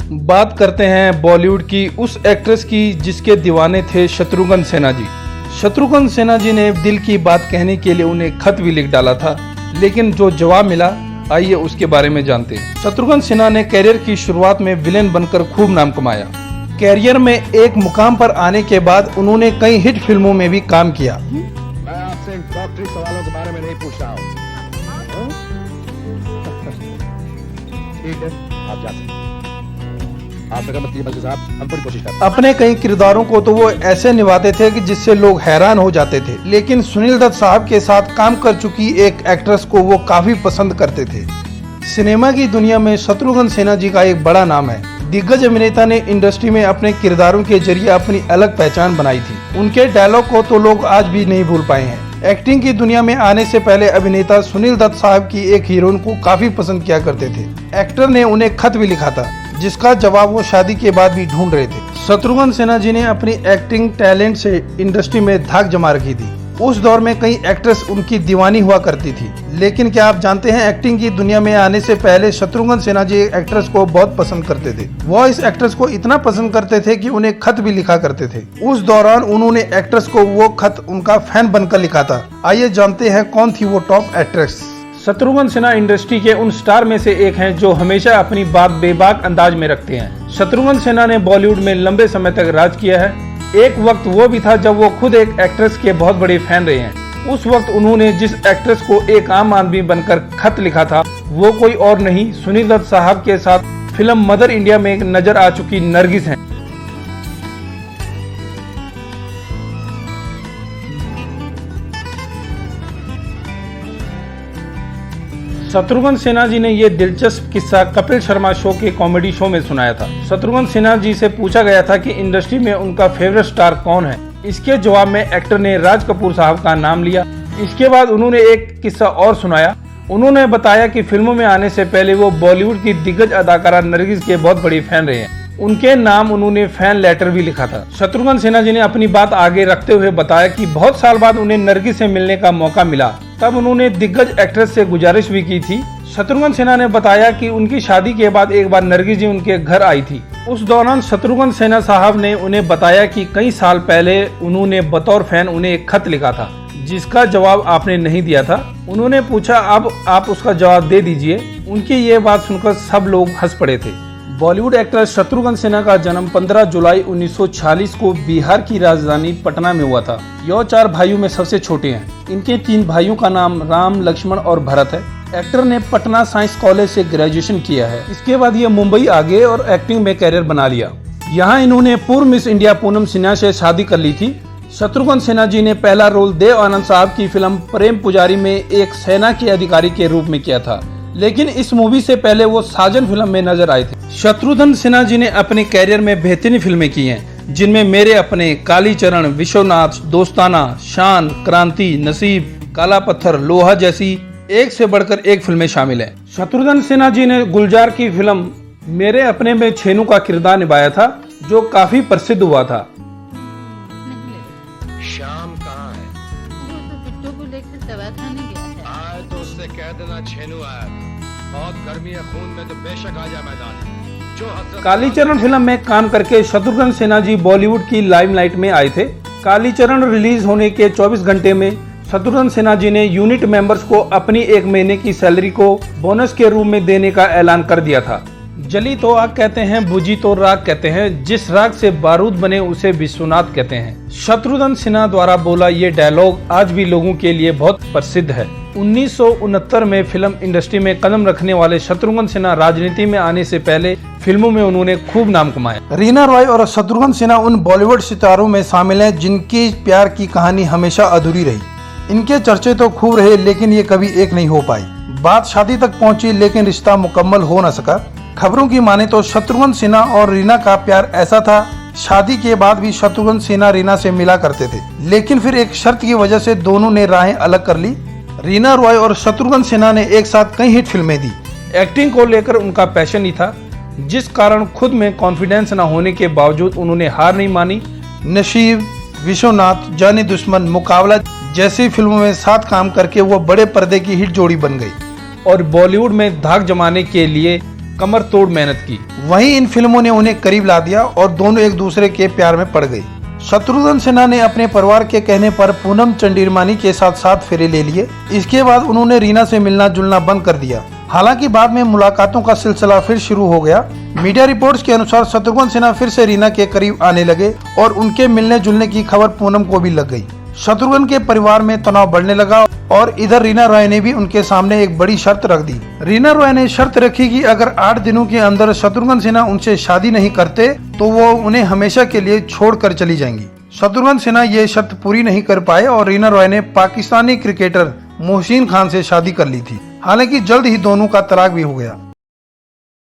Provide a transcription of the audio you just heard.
बात करते हैं बॉलीवुड की उस एक्ट्रेस की जिसके दीवाने थे शत्रुघ्न सिन्हा जी। शत्रुघ्न सिन्हा जी ने दिल की बात कहने के लिए उन्हें खत भी लिख डाला था, लेकिन जो जवाब मिला आइए उसके बारे में जानते हैं। शत्रुघ्न सिन्हा ने कैरियर की शुरुआत में विलेन बनकर खूब नाम कमाया। कैरियर में एक मुकाम पर आने के बाद उन्होंने कई हिट फिल्मों में भी काम किया। मैं आपसे इन डॉक्टरी सवालों के बारे में नहीं पूछ रहा हूँ। ठीक है, आप जा सकते हैं। आप फिक्र मत कीजिए बल्कि साहब, हम पूरी कोशिश करते हैं। अपने कई किरदारों को तो वो ऐसे निभाते थे कि जिससे लोग हैरान हो जाते थे, लेकिन सुनील दत्त साहब के साथ काम कर चुकी एक एक्ट्रेस को वो काफी पसंद करते थे। सिनेमा की दुनिया में शत्रुघ्न सिन्हा जी का एक बड़ा नाम है। दिग्गज अभिनेता ने इंडस्ट्री में अपने किरदारों के जरिए अपनी अलग पहचान बनाई थी। उनके डायलॉग को तो लोग आज भी नहीं भूल पाए हैं। एक्टिंग की दुनिया में आने से पहले अभिनेता सुनील दत्त साहब की एक हीरोइन को काफी पसंद किया करते थे। एक्टर ने उन्हें खत भी लिखा था, जिसका जवाब वो शादी के बाद भी ढूंढ रहे थे। शत्रुघ्न सिन्हा जी ने अपनी एक्टिंग टैलेंट से इंडस्ट्री में धाक जमा रखी थी। उस दौर में कई एक्ट्रेस उनकी दीवानी हुआ करती थी, लेकिन क्या आप जानते हैं एक्टिंग की दुनिया में आने से पहले शत्रुघ्न सिन्हा जी एक्ट्रेस को बहुत पसंद करते थे। वो इस एक्ट्रेस को इतना पसंद करते थे कि उन्हें खत भी लिखा करते थे। उस दौरान उन्होंने एक्ट्रेस को वो खत उनका फैन बनकर लिखा था। आइए जानते हैं कौन थी वो top actress. Shatrughan Sinha industry के उन स्टार में से एक हैं जो हमेशा अपनी बात बेबाक अंदाज में रखते हैं। शत्रुघ्न सिन्हा ने बॉलीवुड में लंबे समय तक राज किया है। एक वक्त वो भी था जब वो खुद एक एक्ट्रेस के बहुत बड़े फैन रहे हैं। उस वक्त उन्होंने जिस एक्ट्रेस को एक आम आदमी बनकर खत लिखा था वो कोई और नहीं, सुनील दत्त साहब के साथ फिल्म मदर इंडिया में नजर आ चुकी नरगिस हैं। शत्रुघ्न सिन्हा जी ने ये दिलचस्प किस्सा कपिल शर्मा शो के कॉमेडी शो में सुनाया था। शत्रुघ्न सिन्हा जी से पूछा गया था कि इंडस्ट्री में उनका फेवरेट स्टार कौन है। इसके जवाब में एक्टर ने राज कपूर साहब का नाम लिया। इसके बाद उन्होंने एक किस्सा और सुनाया। उन्होंने बताया कि फिल्मों में आने से पहले वो बॉलीवुड की दिग्गज अदाकारा नरगिस के बहुत बड़ी फैन रहे हैं। उनके नाम उन्होंने फैन लेटर भी लिखा था। शत्रुघ्न सिन्हा जी ने अपनी बात आगे रखते हुए बताया कि बहुत साल बाद उन्हें नरगिस से मिलने का मौका मिला, तब उन्होंने दिग्गज एक्ट्रेस से गुजारिश भी की थी। शत्रुघ्न सिन्हा ने बताया कि उनकी शादी के बाद एक बार नरगिस जी उनके घर आई थी। उस दौरान शत्रुघ्न सिन्हा साहब ने उन्हें बताया कि कई साल पहले उन्होंने बतौर फैन उन्हें एक खत लिखा था, जिसका जवाब आपने नहीं दिया था। उन्होंने पूछा अब आप उसका जवाब दे दीजिए। उनकी ये बात सुनकर सब लोग हंस पड़े थे। बॉलीवुड एक्टर शत्रुघ्न सिन्हा का जन्म 15 जुलाई 1946 को बिहार की राजधानी पटना में हुआ था। यह 4 भाइयों में सबसे छोटे हैं। इनके 3 भाइयों का नाम राम, लक्ष्मण और भरत है। एक्टर ने पटना साइंस कॉलेज से ग्रेजुएशन किया है। इसके बाद ये मुंबई आ गए और एक्टिंग में कैरियर बना लिया। यहाँ इन्होंने पूर्व मिस इंडिया पूनम सिन्हा से शादी कर ली थी। शत्रुघ्न सिन्हा जी ने पहला रोल देव आनंद साहब की फिल्म प्रेम पुजारी में एक सेना के अधिकारी के रूप में किया था, लेकिन इस मूवी से पहले वो साजन फिल्म में नजर आए थे। शत्रुघ्न सिन्हा जी ने अपने कैरियर में बेहतरीन फिल्में की हैं, जिनमें मेरे अपने, कालीचरण, विश्वनाथ, दोस्ताना, शान, क्रांति, नसीब, काला पत्थर, लोहा जैसी एक से बढ़कर एक फिल्में शामिल हैं। शत्रुघ्न सिन्हा जी ने गुलजार की फिल्म मेरे अपने में छेनू का किरदार निभाया था, जो काफी प्रसिद्ध हुआ था। शाम कहाँ है? वो तो बिट्टू को लेकर दवा खाने गया है। आए तो उससे कह देना छेनू आया। बहुत गर्मी है खून में, तो बेशक आ जा मैदान। जो हसरत कालीचरण फिल्म में काम करके शत्रुघ्न सिन्हा जी बॉलीवुड की लाइमलाइट में आए थे। कालीचरण रिलीज होने के 24 घंटे में शत्रुघ्न सिन्हा जी ने यूनिट मेंबर्स को अपनी 1 महीने की सैलरी को बोनस के रूप में देने का ऐलान कर दिया था। जली तो आग कहते हैं, बुझी तो राग कहते हैं, जिस राग से बारूद बने उसे विश्वनाथ कहते हैं। शत्रुघ्न सिन्हा द्वारा बोला ये डायलॉग आज भी लोगों के लिए बहुत प्रसिद्ध है। 1969 में फिल्म इंडस्ट्री में कदम रखने वाले शत्रुघ्न सिन्हा राजनीति में आने से पहले फिल्मों में उन्होंने खूब नाम कमाया। रीना रॉय और शत्रुघ्न सिन्हा उन बॉलीवुड सितारों में शामिल हैं जिनकी प्यार की कहानी हमेशा अधूरी रही। इनके चर्चे तो खूब रहे, लेकिन ये कभी एक नहीं हो पाई। बात शादी तक पहुंची, लेकिन रिश्ता मुकम्मल हो न सका। खबरों की माने तो शत्रुघ्न सिन्हा और रीना का प्यार ऐसा था, शादी के बाद भी शत्रुघ्न सिन्हा रीना से मिला करते थे, लेकिन फिर एक शर्त की वजह से दोनों ने राहें अलग कर ली। रीना रॉय और शत्रुघ्न सिन्हा ने एक साथ कई हिट फिल्में दी। एक्टिंग को लेकर उनका पैशन ही था, जिस कारण खुद में कॉन्फिडेंस न होने के बावजूद उन्होंने हार नहीं मानी। नसीब, विश्वनाथ, जानी दुश्मन, मुकाबला जैसी फिल्मों में साथ काम करके वो बड़े पर्दे की हिट जोड़ी बन गई और बॉलीवुड में धाक जमाने के लिए कमर तोड़ मेहनत की। वहीं इन फिल्मों ने उन्हें करीब ला दिया और दोनों एक दूसरे के प्यार में पड़ गए। शत्रुघ्न सिन्हा ने अपने परिवार के कहने पर पूनम चंडीरमानी के साथ 7 फेरे ले लिए। इसके बाद उन्होंने रीना से मिलना जुलना बंद कर दिया। हालांकि बाद में मुलाकातों का सिलसिला फिर शुरू हो गया। मीडिया रिपोर्ट्स के अनुसार शत्रुघ्न सिन्हा फिर से रीना के करीब आने लगे और उनके मिलने जुलने की खबर पूनम को भी लग गई। शत्रुघ्न के परिवार में तनाव बढ़ने लगा और इधर रीना रॉय ने भी उनके सामने एक बड़ी शर्त रख दी। रीना रॉय ने शर्त रखी कि अगर 8 दिनों के अंदर शत्रुघ्न सिन्हा उनसे शादी नहीं करते तो वो उन्हें हमेशा के लिए छोड़कर चली जाएंगी। शत्रुघ्न सिन्हा ये शर्त पूरी नहीं कर पाए और रीना रॉय ने पाकिस्तानी क्रिकेटर मोहसिन खान से शादी कर ली थी। हालांकि जल्द ही दोनों का तलाक भी हो गया।